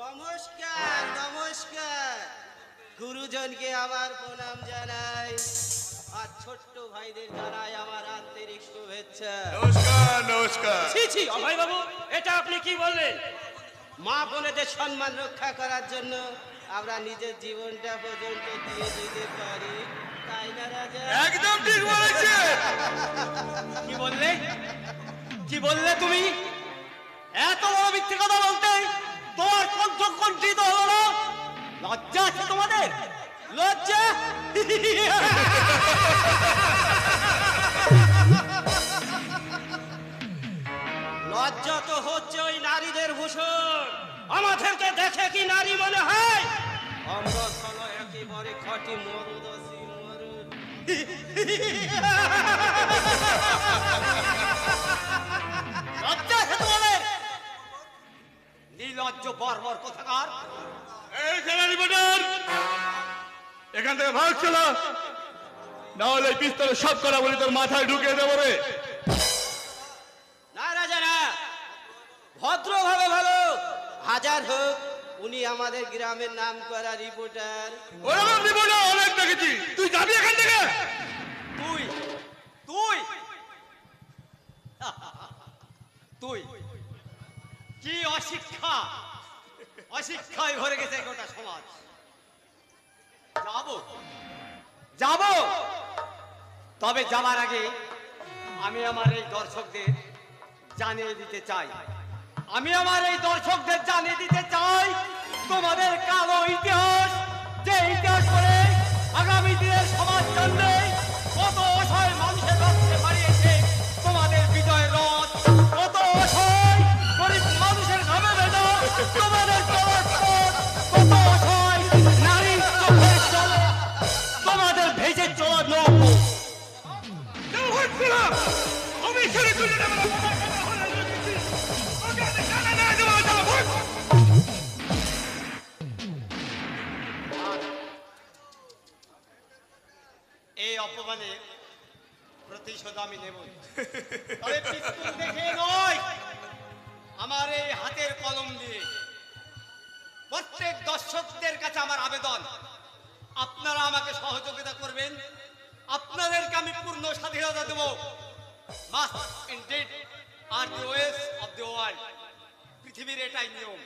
নমস্কার নমস্কার, গুরুজনকে আমার প্রণাম জানাই, আর ছোট্ট ভাইদের জানাই আমার আন্তরিক শুভেচ্ছা। নমস্কার নমস্কার। ছি ছি অভয় বাবু, এটা আপনি কি বললেন? মা বোনেদের সম্মান রক্ষা করার জন্য আমরা নিজের জীবনটা পর্যন্ত দিয়ে দিতে পারি, তাই না রাজা? একদম ঠিক বলেছে। কি বললে? কি বললে তুমি? এত বড় মিথ্যে কথা বলতে তোমার কণ্ঠ কণ্ঠিত হলো না? লজ্জা আছে তোমাদের? লজ্জা? লজ্জা তো হচ্ছে ওই নারীদের ভূষণ। আমাদেরকে দেখে কি নারী মনে হয়? আমরা হলো একেবারে খাঁটি মরুদাসী মরুদ। লজ্জা আছে তোমাদের? নির্লজ্জ বর্বর কোথাকার! এই খেলা রিপোর্টার, এখান থেকে ভাগ চলো, না হলে এই পিস্তলে সব করা বলি তোর মাথায় ঢুকিয়ে দেবো রে। না রাজা না, ভদ্রভাবে ভালো। হাজার হোক উনি আমাদের গ্রামের নাম করা রিপোর্টার। ওরকম রিপোর্টার অনেক দেখেছি, তুই যাবি এখান থেকে? তুই তুই তুই কি অশিক্ষা! অশিক্ষায় ভরে গেছে গোটা সমাজ। যাবো যাবো, তবে যাবার আগে আমি আমার এই দর্শকদের জানিয়ে দিতে চাই, তোমাদের কালো ইতিহাস, যে ইতিহাস করে আগামী দিনের সমাজ জানবে কত অসহায় মানুষের রক্তে মারিয়েছে তোমাদের বিজয় রথ, কত অসহায় গরিব মানুষের ঘামে ভেজা তোমাদের চলার পথ, কত অসহায় নারীর চোখের জলে তোমাদের ভেসে চলা নৌকো। আমি ছেড়ে তুলে দেবো না। এই অপমানে প্রতিশোধ আমি নেব, তবে পিস্তল দেখে নয়, আমার এই হাতের কলম দিয়ে। প্রত্যেক দর্শকদের কাছে আমার আবেদন, আপনারা আমাকে সহযোগিতা করবেন, আপনাদেরকে আমি পূর্ণ স্বাধীনতা দেব। Must indeed are the ways of the world, পৃথিবীর এটাই নিয়ম।